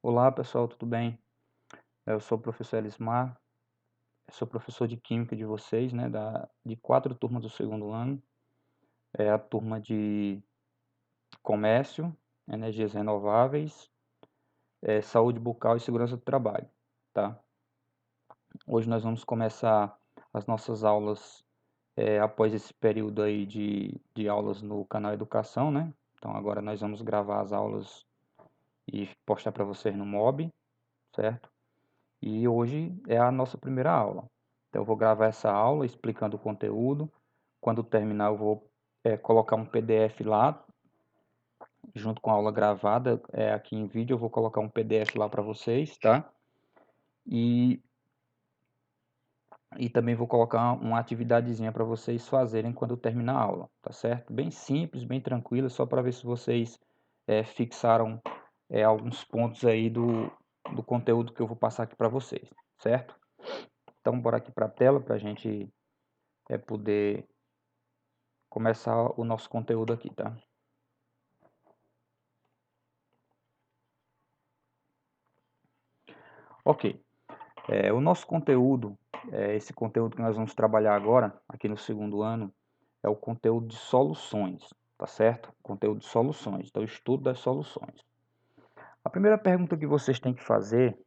Olá pessoal, tudo bem? Eu sou o professor Elismar, eu sou professor de Química de vocês, né, de 4 turmas do segundo ano, é a turma de Comércio, Energias Renováveis, Saúde Bucal e Segurança do Trabalho, tá? Hoje nós vamos começar as nossas aulas, após esse período aí de aulas no canal Educação, né? Então agora nós vamos gravar as aulas e postar para vocês no MOB, certo? E hoje é a nossa primeira aula. Então eu vou gravar essa aula explicando o conteúdo. Quando terminar eu vou colocar um PDF lá, junto com a aula gravada, aqui em vídeo eu vou colocar um PDF lá para vocês, tá? E, e também vou colocar uma atividadezinha para vocês fazerem quando terminar a aula, tá certo? Bem simples, bem tranquila, só para ver se vocês fixaram alguns pontos aí do conteúdo que eu vou passar aqui para vocês, certo? Então, bora aqui para a tela para a gente poder começar o nosso conteúdo aqui, tá? Ok, o nosso conteúdo, esse conteúdo que nós vamos trabalhar agora, aqui no segundo ano, é o conteúdo de soluções, tá certo? Conteúdo de soluções, então estudo das soluções. A primeira pergunta que vocês têm que fazer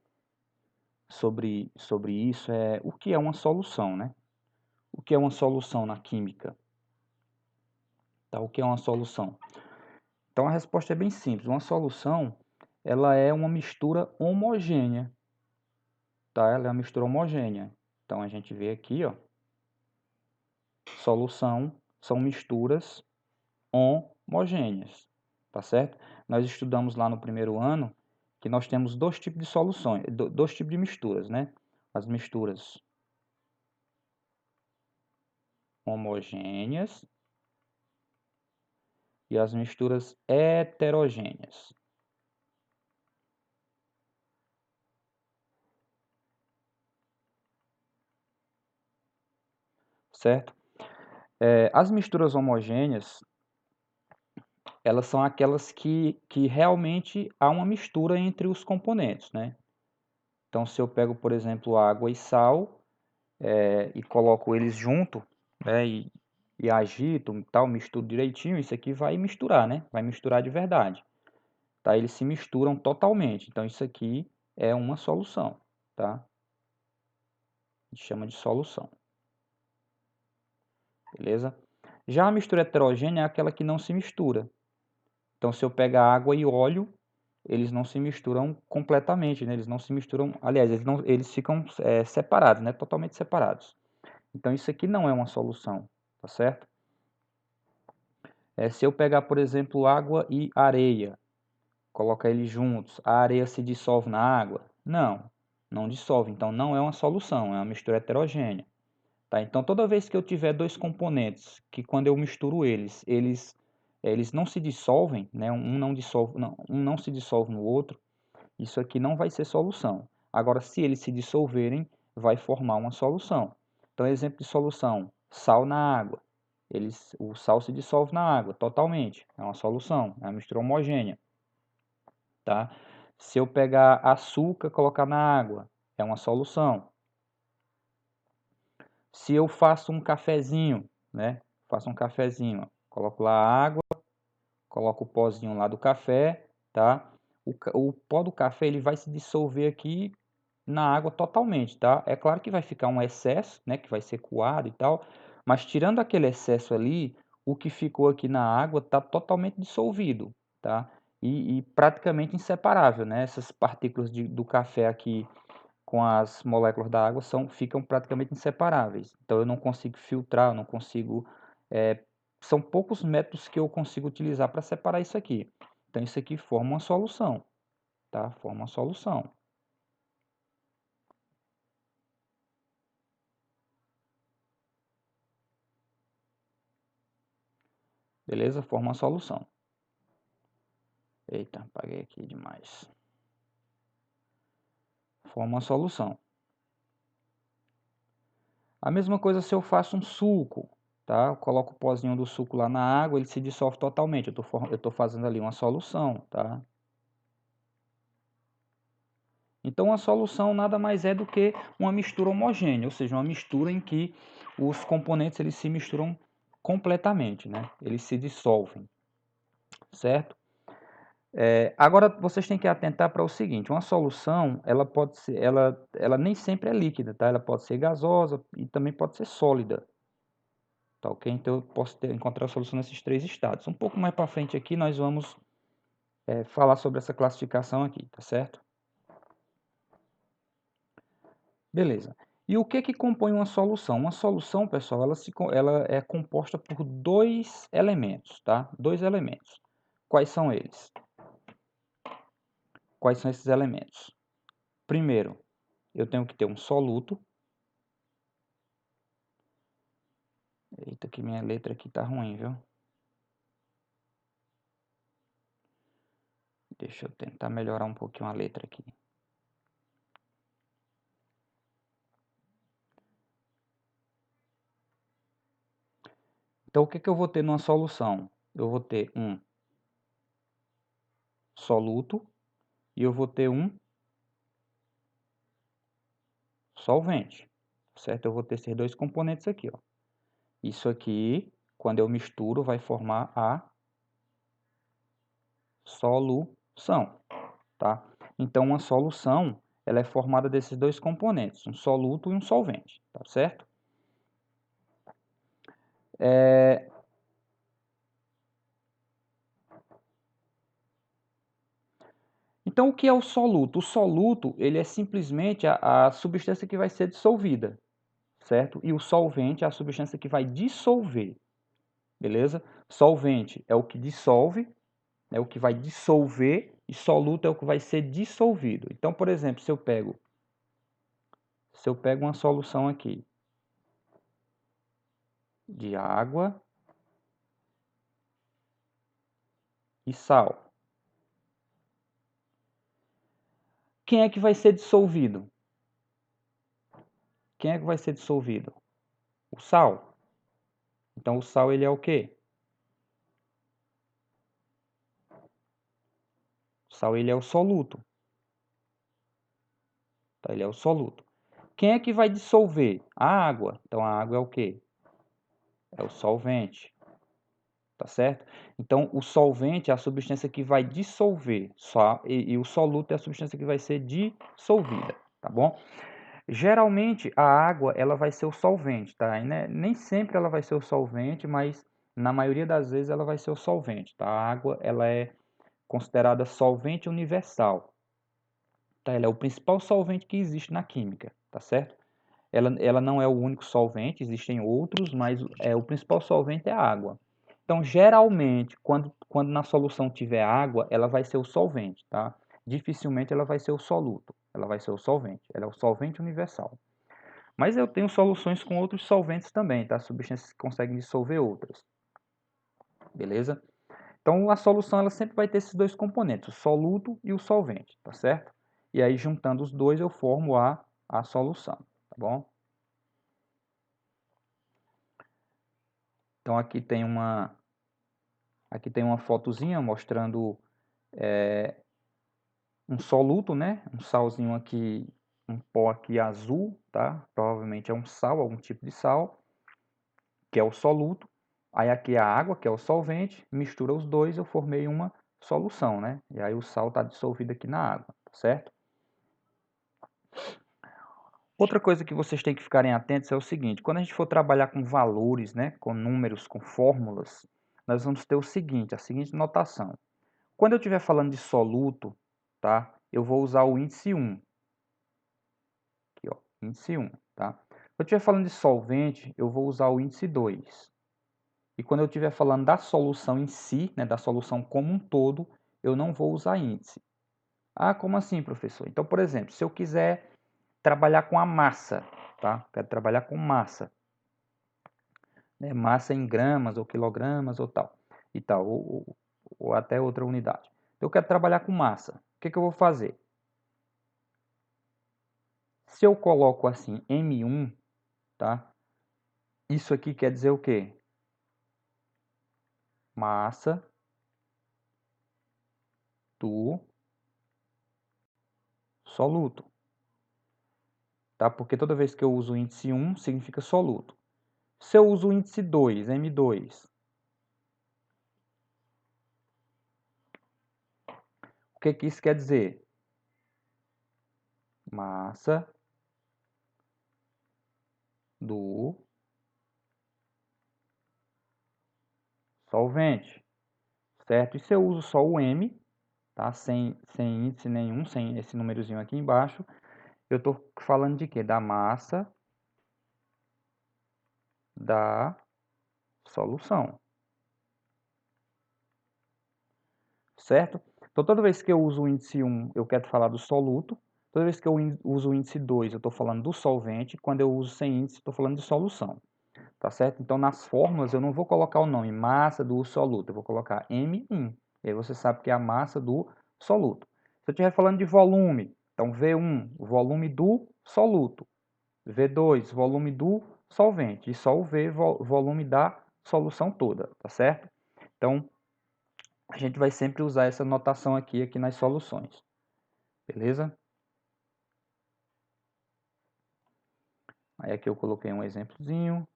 sobre isso é o que é uma solução, né? O que é uma solução na química? Tá? O que é uma solução? Então a resposta é bem simples. Uma solução, ela é uma mistura homogênea, tá? Ela é uma mistura homogênea. Então a gente vê aqui, ó, solução são misturas homogêneas, tá certo? Nós estudamos lá no primeiro ano que nós temos dois tipos de soluções, dois tipos de misturas, né? As misturas homogêneas e as misturas heterogêneas, certo? As misturas homogêneas, elas são aquelas que realmente há uma mistura entre os componentes, né? Então, se eu pego, por exemplo, água e sal, e coloco eles junto, né, e agito e tal, misturo direitinho, isso aqui vai misturar, né? Vai misturar de verdade, tá? Eles se misturam totalmente, então isso aqui é uma solução, tá? A gente chama de solução, beleza? Já a mistura heterogênea é aquela que não se mistura. Então, se eu pegar água e óleo, eles não se misturam completamente, né? Eles não se misturam, aliás, eles ficam separados, né? Totalmente separados. Então, isso aqui não é uma solução, tá certo? Se eu pegar, por exemplo, água e areia, colocar eles juntos, a areia se dissolve na água? Não, não dissolve. Então, não é uma solução, é uma mistura heterogênea. Tá? Então, toda vez que eu tiver dois componentes, que quando eu misturo eles não se dissolvem, né? Um não se dissolve no outro, isso aqui não vai ser solução. Agora, se eles se dissolverem, vai formar uma solução. Então, exemplo de solução, sal na água. O sal se dissolve na água totalmente, é uma solução, é uma mistura homogênea. Tá? Se eu pegar açúcar e colocar na água, é uma solução. Se eu faço um cafezinho, né? Faço um cafezinho, coloco lá a água, coloco o pozinho lá do café, tá? O pó do café ele vai se dissolver aqui na água totalmente, tá? É claro que vai ficar um excesso, né? Que vai ser coado e tal, mas tirando aquele excesso ali, o que ficou aqui na água está totalmente dissolvido, tá? E praticamente inseparável, né? Essas partículas do café aqui com as moléculas da água ficam praticamente inseparáveis. Então eu não consigo filtrar, eu não consigo. É, são poucos métodos que eu consigo utilizar para separar isso aqui. Então isso aqui forma uma solução, tá? Forma uma solução. Beleza? Forma uma solução. Eita, apaguei aqui demais. Forma uma solução. A mesma coisa se eu faço um suco, tá? Eu coloco o pozinho do suco lá na água, ele se dissolve totalmente. Eu tô fazendo ali uma solução, tá? Então, a solução nada mais é do que uma mistura homogênea, ou seja, uma mistura em que os componentes eles se misturam completamente, né? Eles se dissolvem, certo? Agora, vocês têm que atentar para o seguinte, uma solução, ela pode ser, ela nem sempre é líquida, tá? Ela pode ser gasosa e também pode ser sólida, tá ok? Então, eu posso encontrar a solução nesses três estados. Um pouco mais para frente aqui, nós vamos falar sobre essa classificação aqui, tá certo? Beleza. E o que compõe uma solução? Uma solução, pessoal, ela é composta por dois elementos, tá? Dois elementos. Quais são eles? Quais são esses elementos? Primeiro, eu tenho que ter um soluto. Eita, que minha letra aqui tá ruim, viu? Deixa eu tentar melhorar um pouquinho a letra aqui. Então, o que eu vou ter numa solução? Eu vou ter um soluto e eu vou ter um solvente, certo? Eu vou ter esses dois componentes aqui, ó. Isso aqui, quando eu misturo, vai formar a solução, tá? Então, uma solução, ela é formada desses dois componentes, um soluto e um solvente, tá certo? Então, o que é o soluto? O soluto, ele é simplesmente a substância que vai ser dissolvida, certo? E o solvente é a substância que vai dissolver, beleza? Solvente é o que dissolve, é o que vai dissolver, e soluto é o que vai ser dissolvido. Então, por exemplo, se eu pego uma solução aqui de água e sal, quem é que vai ser dissolvido? Quem é que vai ser dissolvido? O sal. Então, o sal ele é o quê? O sal ele é o soluto. Tá? Ele é o soluto. Quem é que vai dissolver? A água. Então, a água é o quê? É o solvente. Tá certo? Então, o solvente é a substância que vai dissolver. E o soluto é a substância que vai ser dissolvida. Tá bom? Geralmente, a água ela vai ser o solvente. Tá? E, né, nem sempre ela vai ser o solvente, mas na maioria das vezes ela vai ser o solvente. Tá? A água ela é considerada solvente universal. Tá? Ela é o principal solvente que existe na química. Tá certo? Ela não é o único solvente, existem outros, mas o principal solvente é a água. Então, geralmente, quando na solução tiver água, ela vai ser o solvente, tá? Dificilmente ela vai ser o soluto, ela vai ser o solvente. Ela é o solvente universal. Mas eu tenho soluções com outros solventes também, tá? Substâncias que conseguem dissolver outras, beleza? Então, a solução ela sempre vai ter esses dois componentes, o soluto e o solvente, tá certo? E aí, juntando os dois, eu formo a solução, tá bom? Então, aqui tem uma fotozinha mostrando um soluto, né? Um salzinho aqui, um pó aqui azul, tá? Provavelmente é um sal, algum tipo de sal, que é o soluto. Aí aqui a água, que é o solvente, mistura os dois, eu formei uma solução, né? E aí o sal está dissolvido aqui na água, certo? Outra coisa que vocês têm que ficarem atentos é o seguinte, quando a gente for trabalhar com valores, né, com números, com fórmulas, nós vamos ter o seguinte, a seguinte notação. Quando eu estiver falando de soluto, tá? Eu vou usar o índice 1. Aqui, ó, índice 1, tá? Quando eu estiver falando de solvente, eu vou usar o índice 2. E quando eu estiver falando da solução em si, né, da solução como um todo, eu não vou usar índice. Ah, como assim, professor? Então, por exemplo, se eu quiser trabalhar com a massa, tá? Quero trabalhar com massa, né? Massa em gramas ou quilogramas ou tal, e tal, ou até outra unidade. Eu quero trabalhar com massa. O que eu vou fazer? Se eu coloco assim M1, tá? Isso aqui quer dizer o quê? Massa do soluto. tá? Porque toda vez que eu uso o índice 1, significa soluto. Se eu uso o índice 2, M2, o que que isso quer dizer? Massa do solvente, certo? E se eu uso só o M, tá? Sem índice nenhum, sem esse númerozinho aqui embaixo, eu estou falando de quê? Da massa da solução, certo? Então, toda vez que eu uso o índice 1, eu quero falar do soluto. Toda vez que eu uso o índice 2, eu estou falando do solvente. Quando eu uso sem índice, estou falando de solução, tá certo? Então, nas fórmulas, eu não vou colocar o nome massa do soluto, eu vou colocar M1. E aí você sabe que é a massa do soluto. Se eu estiver falando de volume, então V1, o volume do soluto. V2, volume do solvente. E só o V, volume da solução toda, tá certo? Então, a gente vai sempre usar essa notação aqui nas soluções. Beleza? Aí aqui eu coloquei um exemplozinho.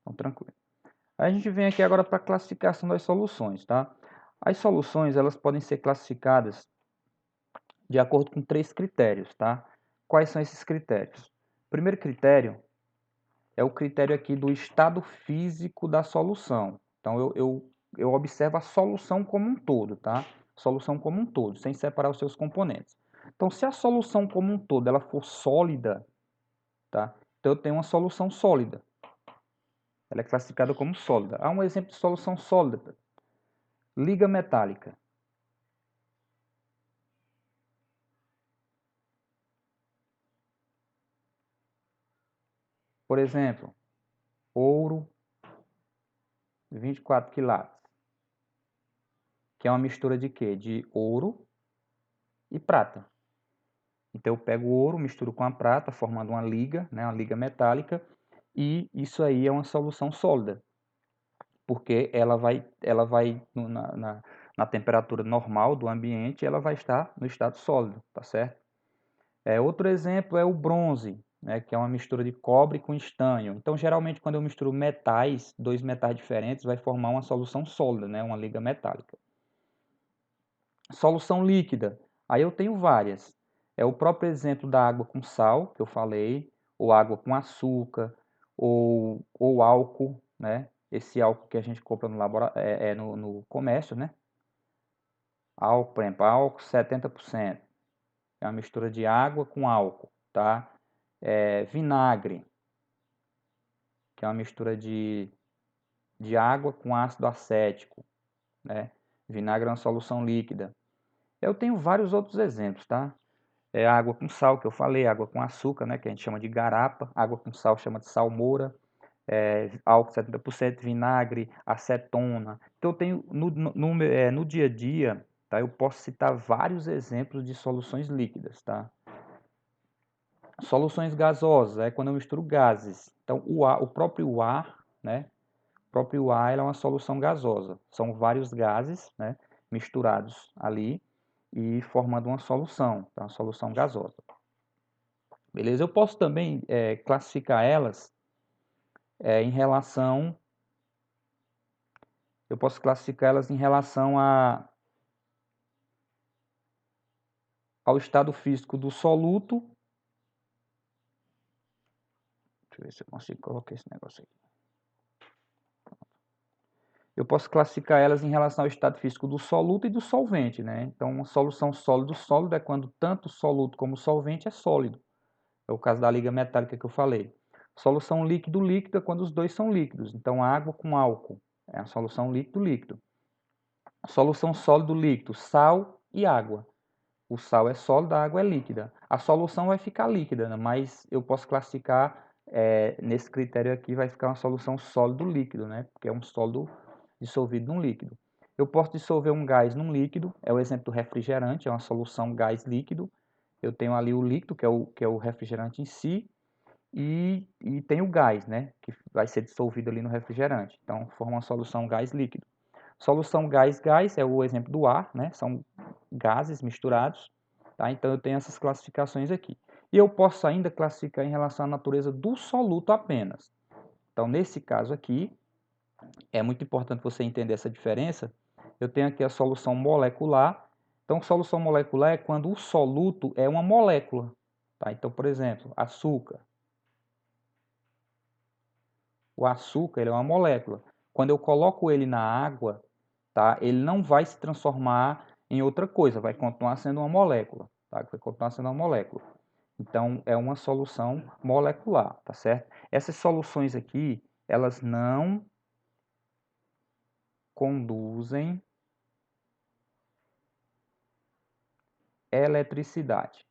Então, tranquilo. Aí a gente vem aqui agora para a classificação das soluções, tá? As soluções, elas podem ser classificadas de acordo com 3 critérios, tá? Quais são esses critérios? O primeiro critério é o critério aqui do estado físico da solução. Então, eu observo a solução como um todo, tá? Solução como um todo, sem separar os seus componentes. Então, se a solução como um todo ela for sólida, tá? Então, eu tenho uma solução sólida. Ela é classificada como sólida. Há um exemplo de solução sólida. Liga metálica. Por exemplo, ouro 24 quilates, que é uma mistura de quê? De ouro e prata. Então eu pego o ouro, misturo com a prata, formando uma liga, né, uma liga metálica, e isso aí é uma solução sólida, porque ela vai na temperatura normal do ambiente, ela vai estar no estado sólido, tá certo? Outro exemplo é o bronze, né, que é uma mistura de cobre com estanho. Então, geralmente, quando eu misturo metais, dois metais diferentes, vai formar uma solução sólida, né, uma liga metálica. Solução líquida. Aí eu tenho várias. É o próprio exemplo da água com sal, que eu falei, ou água com açúcar, ou álcool, né? Esse álcool que a gente compra no comércio, né? Álcool, por exemplo, álcool 70%. É uma mistura de água com álcool, tá? Vinagre, que é uma mistura de água com ácido acético, né? Vinagre é uma solução líquida. Eu tenho vários outros exemplos, tá? Água com sal, que eu falei, água com açúcar, né, que a gente chama de garapa, água com sal chama de salmoura, álcool 70%, vinagre, acetona. Então eu tenho no dia a dia, tá, eu posso citar vários exemplos de soluções líquidas, tá? Soluções gasosas, é quando eu misturo gases. Então o próprio ar, né, o próprio ar é uma solução gasosa. São vários gases, né, misturados ali e formando uma solução, tá? Uma solução gasosa. Beleza? Eu posso também classificar elas em relação. Eu posso classificar elas em relação ao estado físico do soluto. Deixa eu ver se eu consigo colocar esse negócio aqui. Eu posso classificar elas em relação ao estado físico do soluto e do solvente, né? Então, uma solução sólido-sólido é quando tanto o soluto como o solvente é sólido. É o caso da liga metálica que eu falei. Solução líquido-líquido é quando os dois são líquidos. Então, água com álcool é a solução líquido-líquido. Solução sólido-líquido, sal e água. O sal é sólido, a água é líquida. A solução vai ficar líquida, né? Mas eu posso classificar, nesse critério aqui, vai ficar uma solução sólido-líquido, né? Porque é um sólido dissolvido num líquido. Eu posso dissolver um gás num líquido, é o exemplo do refrigerante, é uma solução gás líquido. Eu tenho ali o líquido, que é o refrigerante em si, e tem o gás, né? Que vai ser dissolvido ali no refrigerante. Então, forma uma solução gás líquido. Solução gás-gás é o exemplo do ar, né? São gases misturados, tá? Então eu tenho essas classificações aqui. E eu posso ainda classificar em relação à natureza do soluto apenas. Então, nesse caso aqui, é muito importante você entender essa diferença. Eu tenho aqui a solução molecular. Então, solução molecular é quando o soluto é uma molécula. Tá? Então, por exemplo, açúcar. O açúcar ele é uma molécula. Quando eu coloco ele na água, tá? Ele não vai se transformar em outra coisa, vai continuar sendo uma molécula. Tá? Vai continuar sendo uma molécula. Então, é uma solução molecular, tá certo? Essas soluções aqui, elas não conduzem eletricidade.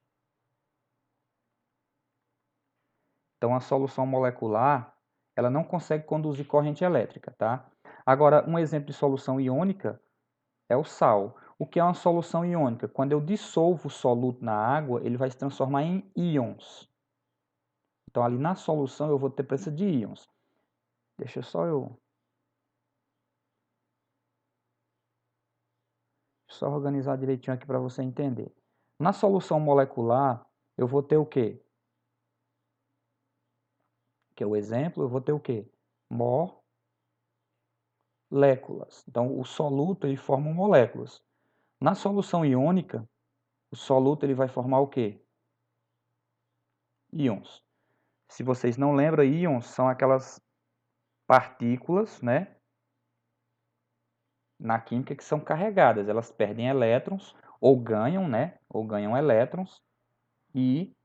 Então, a solução molecular, ela não consegue conduzir corrente elétrica, tá? Agora, um exemplo de solução iônica é o sal. O que é uma solução iônica? Quando eu dissolvo o soluto na água, ele vai se transformar em íons. Então, ali na solução, eu vou ter presença de íons. Deixa eu só organizar direitinho aqui para você entender. Na solução molecular, eu vou ter o quê? Que é o exemplo, eu vou ter o quê? Moléculas. Então, o soluto ele forma moléculas. Na solução iônica, o soluto ele vai formar o quê? Íons. Se vocês não lembram, íons são aquelas partículas, né, na química que são carregadas. Elas perdem elétrons ou ganham, né, ou ganham elétrons e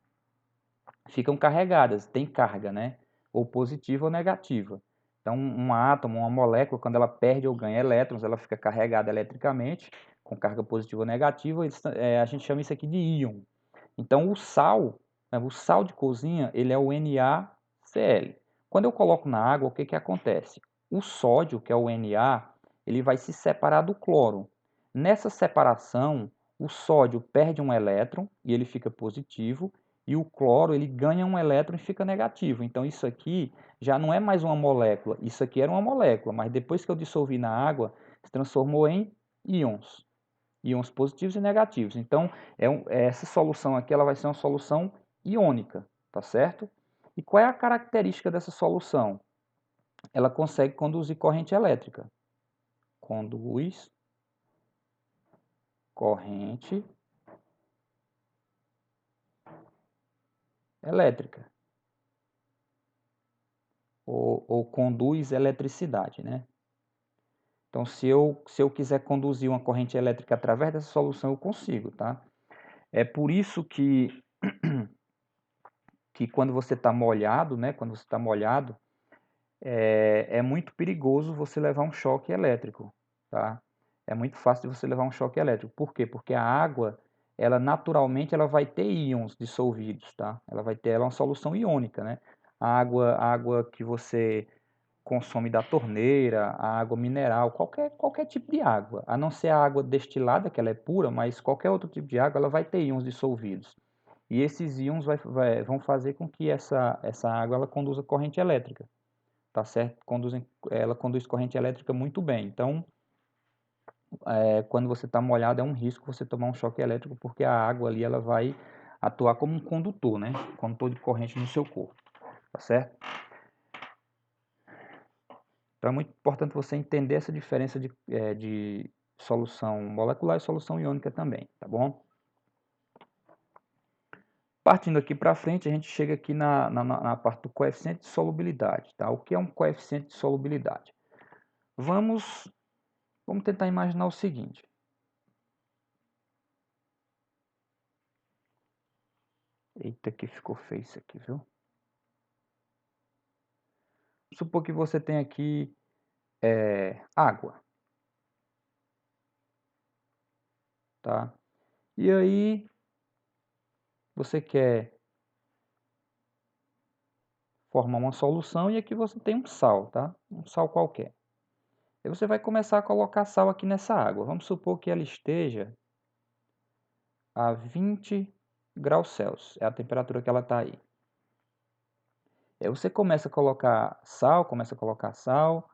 ficam carregadas, tem carga, né, ou positiva ou negativa. Então, um átomo, uma molécula, quando ela perde ou ganha elétrons, ela fica carregada eletricamente, com carga positiva ou negativa, a gente chama isso aqui de íon. Então, o sal de cozinha, ele é o NaCl. Quando eu coloco na água, o que que acontece? O sódio, que é o Na, ele vai se separar do cloro. Nessa separação, o sódio perde um elétron e ele fica positivo, e o cloro ele ganha um elétron e fica negativo. Então, isso aqui já não é mais uma molécula. Isso aqui era uma molécula, mas depois que eu dissolvi na água, se transformou em íons. Íons positivos e negativos. Então, essa solução aqui ela vai ser uma solução iônica, tá certo? E qual é a característica dessa solução? Ela consegue conduzir corrente elétrica. Conduz corrente elétrica. Ou conduz eletricidade, né? Então, se eu quiser conduzir uma corrente elétrica através dessa solução, eu consigo, tá? É por isso que quando você está molhado, né? Quando você está molhado, é muito perigoso você levar um choque elétrico, tá? É muito fácil de você levar um choque elétrico. Por quê? Porque a água, ela naturalmente ela vai ter íons dissolvidos, tá? Ela é uma solução iônica, né? A água que você consome da torneira, a água mineral, qualquer tipo de água, a não ser a água destilada, que ela é pura, mas qualquer outro tipo de água, ela vai ter íons dissolvidos. E esses íons vão fazer com que essa água ela conduza corrente elétrica, tá certo? Ela conduz corrente elétrica muito bem. Então, quando você está molhado, é um risco você tomar um choque elétrico, porque a água ali ela vai atuar como um condutor, né? Condutor de corrente no seu corpo, tá certo? Então, é muito importante você entender essa diferença de solução molecular e solução iônica também, tá bom? Partindo aqui para frente, a gente chega aqui na parte do coeficiente de solubilidade, tá? O que é um coeficiente de solubilidade? Vamos tentar imaginar o seguinte. Eita, que ficou feio isso aqui, viu? Supor que você tem aqui água, tá? E aí você quer formar uma solução e aqui você tem um sal, tá? Um sal qualquer. Aí você vai começar a colocar sal aqui nessa água. Vamos supor que ela esteja a 20 graus Celsius. É a temperatura que ela está aí. Aí você começa a colocar sal, começa a colocar sal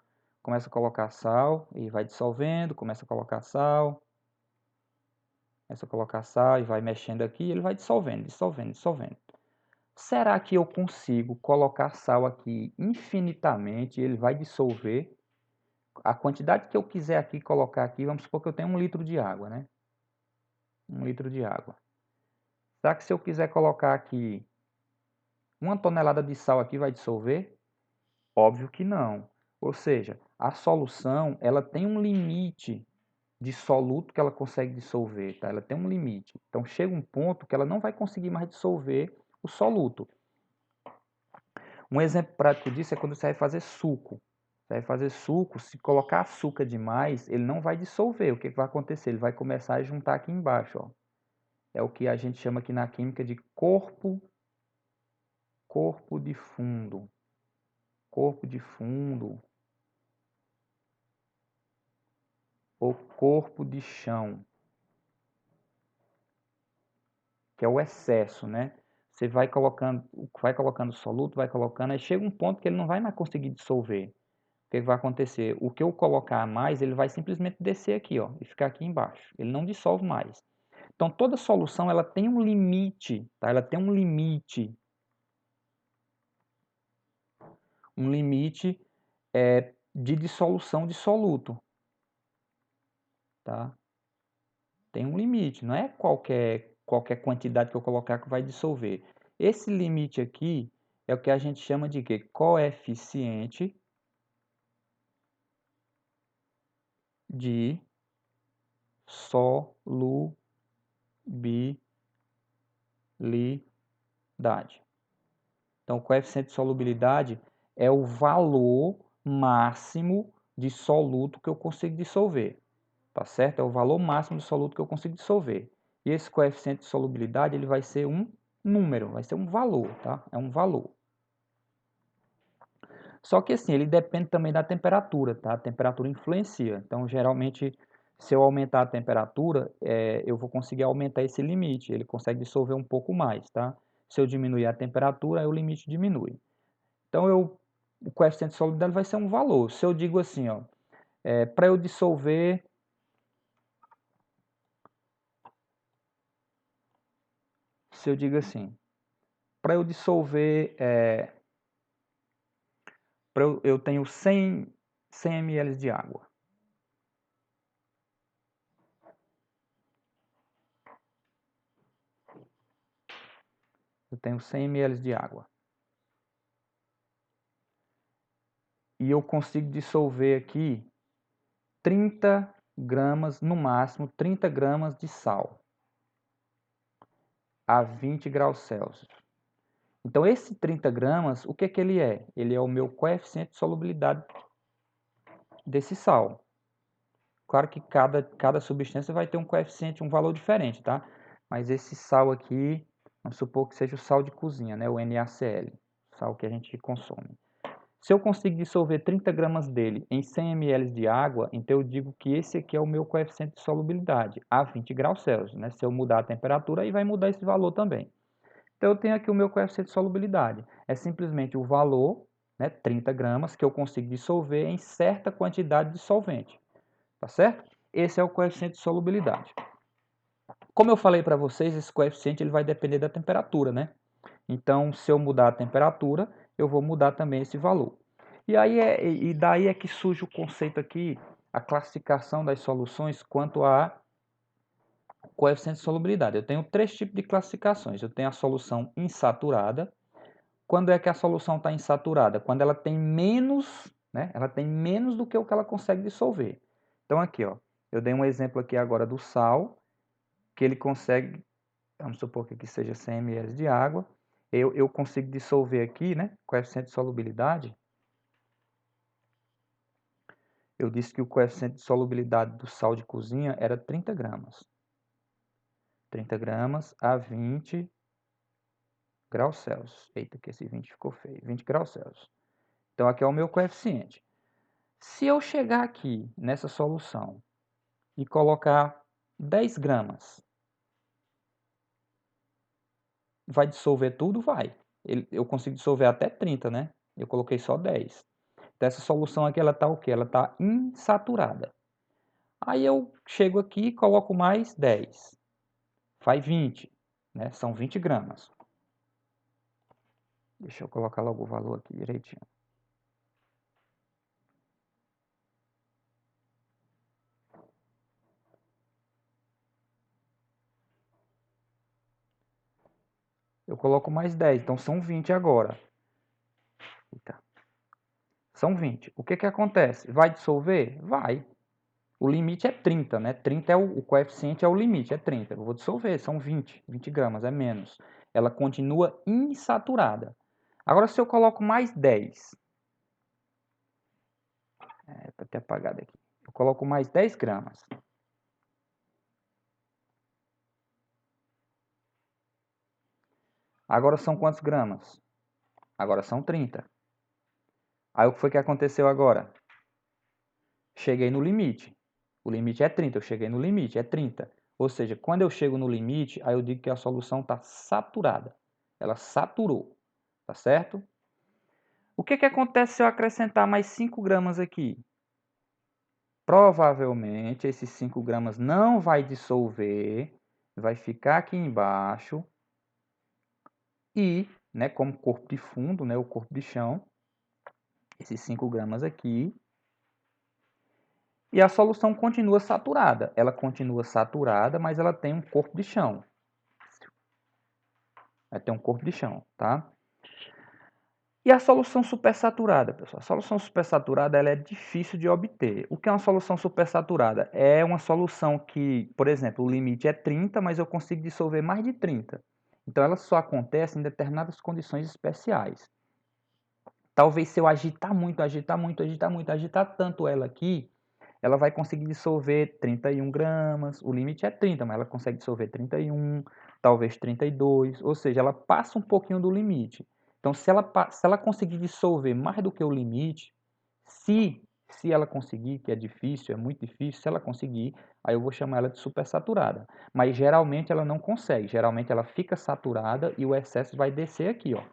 e vai dissolvendo, começa a colocar sal, começa a colocar sal e vai mexendo aqui, e ele vai dissolvendo, dissolvendo, dissolvendo. Será que eu consigo colocar sal aqui infinitamente e ele vai dissolver? A quantidade que eu quiser aqui colocar aqui, vamos supor que eu tenho 1 litro de água, né? 1 litro de água. Será que se eu quiser colocar aqui 1 tonelada de sal aqui vai dissolver? Óbvio que não. Ou seja, a solução ela tem um limite de soluto que ela consegue dissolver, tá? Ela tem um limite. Então chega um ponto que ela não vai conseguir mais dissolver o soluto. Um exemplo prático disso é quando você vai fazer suco. Você vai fazer suco, se colocar açúcar demais, ele não vai dissolver. O que vai acontecer? Ele vai começar a juntar aqui embaixo, ó. É o que a gente chama aqui na química de corpo de fundo. Corpo de fundo ou corpo de chão, que é o excesso, né? Você vai colocando soluto, vai colocando, aí chega um ponto que ele não vai mais conseguir dissolver. O que vai acontecer? O que eu colocar a mais, ele vai simplesmente descer aqui, ó, e ficar aqui embaixo. Ele não dissolve mais. Então toda solução ela tem um limite, tá? Ela tem um limite de dissolução de soluto, tá? Tem um limite, não é qualquer quantidade que eu colocar que vai dissolver. Esse limite aqui é o que a gente chama de quê? Coeficiente de solubilidade. Então, o coeficiente de solubilidade é o valor máximo de soluto que eu consigo dissolver, tá certo? É o valor máximo de soluto que eu consigo dissolver. E esse coeficiente de solubilidade ele vai ser um número, vai ser um valor, tá? É um valor. Só que assim, ele depende também da temperatura, tá? A temperatura influencia. Então, geralmente, se eu aumentar a temperatura, eu vou conseguir aumentar esse limite. Ele consegue dissolver um pouco mais, tá? Se eu diminuir a temperatura, aí o limite diminui. Então, o coeficiente de solubilidade vai ser um valor. Se eu digo assim, ó, para eu dissolver... Se eu digo assim, para eu dissolver... eu tenho 100 ml de água. Eu tenho 100 ml de água. E eu consigo dissolver aqui 30 gramas, no máximo 30 gramas de sal a 20 graus Celsius. Então, esse 30 gramas, o que ele é? Ele é o meu coeficiente de solubilidade desse sal. Claro que cada substância vai ter um coeficiente, um valor diferente, tá? Mas esse sal aqui, vamos supor que seja o sal de cozinha, né? O NaCl, sal que a gente consome. Se eu consigo dissolver 30 gramas dele em 100 ml de água, então eu digo que esse aqui é o meu coeficiente de solubilidade, a 20 graus Celsius, né? Se eu mudar a temperatura, aí vai mudar esse valor também. Então eu tenho aqui o meu coeficiente de solubilidade. É simplesmente o valor, né, 30 gramas, que eu consigo dissolver em certa quantidade de solvente. Tá certo? Esse é o coeficiente de solubilidade. Como eu falei para vocês, esse coeficiente ele vai depender da temperatura, né? Então, se eu mudar a temperatura, eu vou mudar também esse valor. E daí é que surge o conceito aqui, a classificação das soluções quanto a coeficiente de solubilidade. Eu tenho 3 tipos de classificações. Eu tenho a solução insaturada. Quando é que a solução está insaturada? Quando ela tem menos, né? Ela tem menos do que o que ela consegue dissolver. Então aqui, ó, eu dei um exemplo aqui agora do sal, que ele consegue, vamos supor que aqui seja 100 ml de água, eu consigo dissolver aqui, né? Coeficiente de solubilidade. Eu disse que o coeficiente de solubilidade do sal de cozinha era 30 gramas. 30 gramas a 20 graus Celsius. Eita, que esse 20 ficou feio. 20 graus Celsius. Então aqui é o meu coeficiente. Se eu chegar aqui nessa solução e colocar 10 gramas, vai dissolver tudo? Vai. Eu consigo dissolver até 30, né? Eu coloquei só 10. Então essa solução aqui, ela está o quê? Ela está insaturada. Aí eu chego aqui e coloco mais 10. Faz 20, né? São 20 gramas. Deixa eu colocar logo o valor aqui direitinho. Eu coloco mais 10, então são 20 agora. Eita. São 20. O que que acontece? Vai dissolver? Vai. O limite é 30, né? 30 é o coeficiente, é o limite, é 30. Eu vou dissolver, são 20 gramas, é menos. Ela continua insaturada. Agora, se eu coloco mais 10, para ter apagado aqui, eu coloco mais 10 gramas. Agora são quantos gramas? Agora são 30. Aí o que foi que aconteceu agora? Cheguei no limite. O limite é 30, eu cheguei no limite, é 30. Ou seja, quando eu chego no limite, aí eu digo que a solução está saturada. Ela saturou, tá certo? O que que acontece se eu acrescentar mais 5 gramas aqui? Provavelmente esses 5 gramas não vai dissolver, vai ficar aqui embaixo e, né, como corpo de fundo, né, o corpo de chão, esses 5 gramas aqui, e a solução continua saturada. Ela continua saturada, mas ela tem um corpo de chão. Vai ter um corpo de chão, tá? E a solução supersaturada, pessoal? A solução supersaturada ela é difícil de obter. O que é uma solução supersaturada? É uma solução que, por exemplo, o limite é 30, mas eu consigo dissolver mais de 30. Então, ela só acontece em determinadas condições especiais. Talvez se eu agitar muito, agitar tanto ela aqui, ela vai conseguir dissolver 31 gramas. O limite é 30, mas ela consegue dissolver 31, talvez 32. Ou seja, ela passa um pouquinho do limite. Então, se ela conseguir dissolver mais do que o limite, se ela conseguir, que é difícil, é muito difícil, se ela conseguir, aí eu vou chamar ela de supersaturada. Mas geralmente ela não consegue. Geralmente ela fica saturada e o excesso vai descer aqui, ó.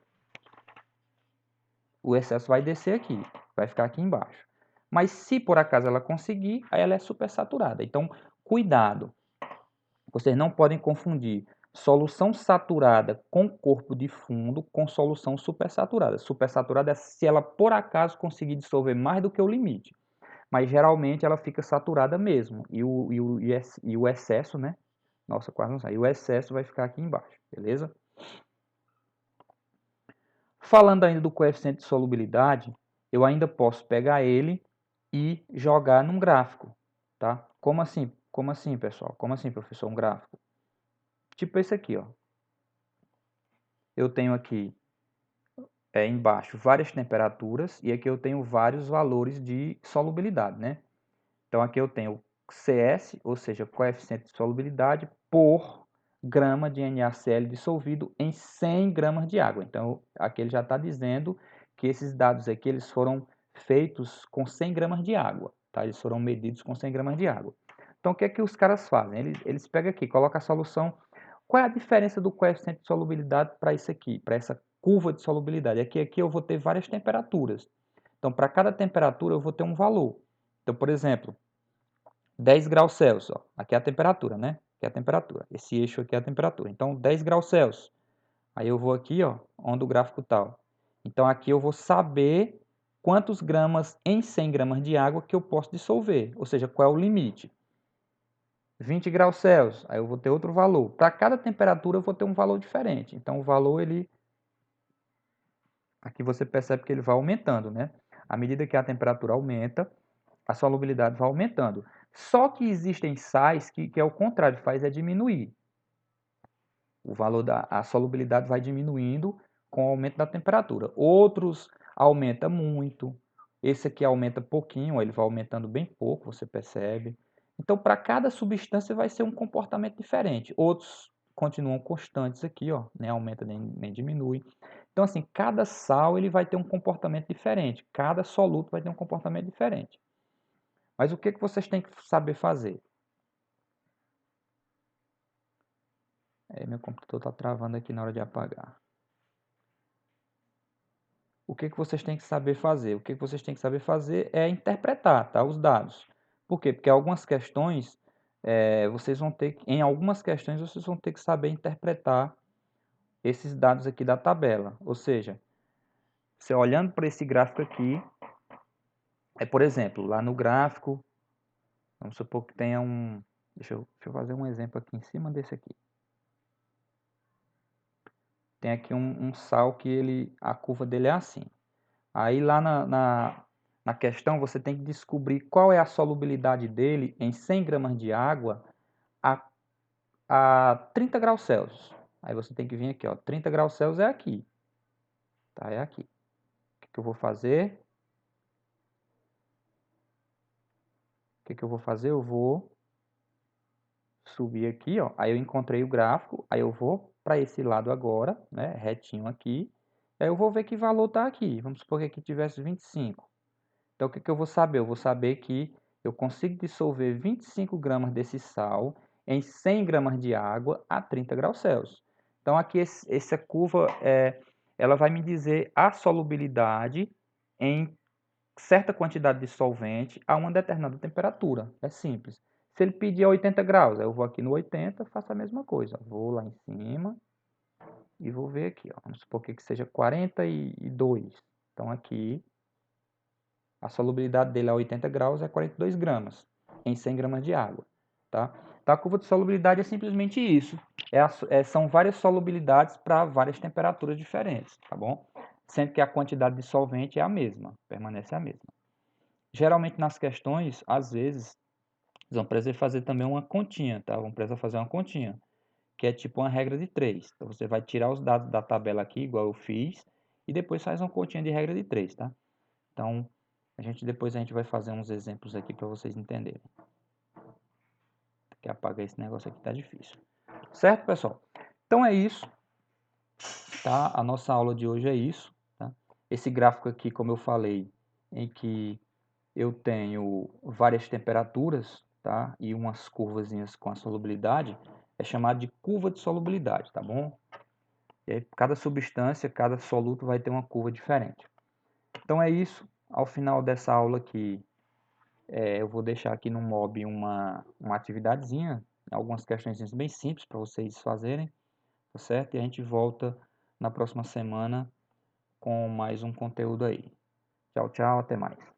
O excesso vai descer aqui, vai ficar aqui embaixo. Mas se por acaso ela conseguir, aí ela é supersaturada. Então, cuidado. Vocês não podem confundir solução saturada com corpo de fundo com solução supersaturada. Supersaturada é se ela por acaso conseguir dissolver mais do que o limite. Mas geralmente ela fica saturada mesmo. E o excesso, né? Nossa, quase não sai. E o excesso vai ficar aqui embaixo, beleza? Falando ainda do coeficiente de solubilidade, eu ainda posso pegar ele e jogar num gráfico, tá? Como assim? Como assim, pessoal? Como assim, professor, um gráfico? Tipo esse aqui, ó. Eu tenho aqui embaixo várias temperaturas e aqui eu tenho vários valores de solubilidade, né? Então aqui eu tenho CS, ou seja, coeficiente de solubilidade por grama de NaCl dissolvido em 100 gramas de água. Então aqui ele já está dizendo que esses dados aqui eles foram feitos com 100 gramas de água, tá? Eles foram medidos com 100 gramas de água. Então o que é que os caras fazem? Eles pegam aqui, colocam a solução. Qual é a diferença do coeficiente de solubilidade para isso aqui, para essa curva de solubilidade? Aqui eu vou ter várias temperaturas. Então para cada temperatura eu vou ter um valor. Então, por exemplo, 10 graus Celsius, ó. Aqui é a temperatura, né? Aqui é a temperatura. Esse eixo aqui é a temperatura. Então, 10 graus Celsius. Aí eu vou aqui, ó, onde o gráfico está. Então, aqui eu vou saber quantos gramas em 100 gramas de água que eu posso dissolver. Ou seja, qual é o limite. 20 graus Celsius, aí eu vou ter outro valor. Para cada temperatura eu vou ter um valor diferente. Então, o valor, ele... Aqui você percebe que ele vai aumentando, né? À medida que a temperatura aumenta, a solubilidade vai aumentando. Só que existem sais que é o contrário, faz é diminuir. O valor a solubilidade vai diminuindo com o aumento da temperatura. Outros aumenta muito. Esse aqui aumenta pouquinho, ele vai aumentando bem pouco, você percebe. Então, para cada substância vai ser um comportamento diferente. Outros continuam constantes aqui, ó, nem aumenta nem diminui. Então, assim, cada sal ele vai ter um comportamento diferente. Cada soluto vai ter um comportamento diferente. Mas o que vocês têm que saber fazer? Meu computador está travando aqui na hora de apagar. O que vocês têm que saber fazer? O que vocês têm que saber fazer é interpretar, tá, os dados. Por quê? Porque algumas questões, vocês vão ter, em algumas questões vocês vão ter que saber interpretar esses dados aqui da tabela. Ou seja, Você olhando para esse gráfico aqui, por exemplo, lá no gráfico, vamos supor que tenha um... Deixa eu fazer um exemplo aqui em cima desse aqui. Tem aqui um sal que a curva dele é assim. Aí lá na questão você tem que descobrir qual é a solubilidade dele em 100 gramas de água a 30 graus Celsius. Aí você tem que vir aqui, ó, 30 graus Celsius é aqui. Tá, é aqui. O que eu vou fazer? Eu vou subir aqui, ó. Aí eu encontrei o gráfico, aí eu vou para esse lado agora, né, retinho aqui. Aí eu vou ver que valor tá aqui. Vamos supor que aqui tivesse 25. Então o que eu vou saber? Eu vou saber que eu consigo dissolver 25 gramas desse sal em 100 gramas de água a 30 graus Celsius. Então aqui essa curva ela vai me dizer a solubilidade em certa quantidade de solvente a uma determinada temperatura. É simples. Se ele pedir a 80 graus, eu vou aqui no 80, faço a mesma coisa. Vou lá em cima e vou ver aqui. Ó. Vamos supor que seja 42. Então aqui a solubilidade dele a 80 graus é 42 gramas em 100 gramas de água. Tá? Então a curva de solubilidade é simplesmente isso. São várias solubilidades para várias temperaturas diferentes. Tá bom? Sendo que a quantidade de solvente é a mesma, permanece a mesma. Geralmente nas questões, às vezes, vocês vão precisar fazer também uma continha, tá? Vão precisar fazer uma continha, que é tipo uma regra de 3. Então você vai tirar os dados da tabela aqui, igual eu fiz, e depois faz uma continha de regra de 3, tá? Então, depois a gente vai fazer uns exemplos aqui para vocês entenderem. Que apagar esse negócio aqui tá difícil. Certo, pessoal? Então é isso, tá? A nossa aula de hoje é isso, tá? Esse gráfico aqui, como eu falei, em que eu tenho várias temperaturas, tá? E umas curvazinhas com a solubilidade, é chamado de curva de solubilidade, tá bom? E aí, cada substância, cada soluto vai ter uma curva diferente. Então é isso. Ao final dessa aula aqui, eu vou deixar aqui no Mob uma atividadezinha, algumas questões bem simples para vocês fazerem, tá certo? E a gente volta na próxima semana com mais um conteúdo aí. Tchau, tchau, até mais.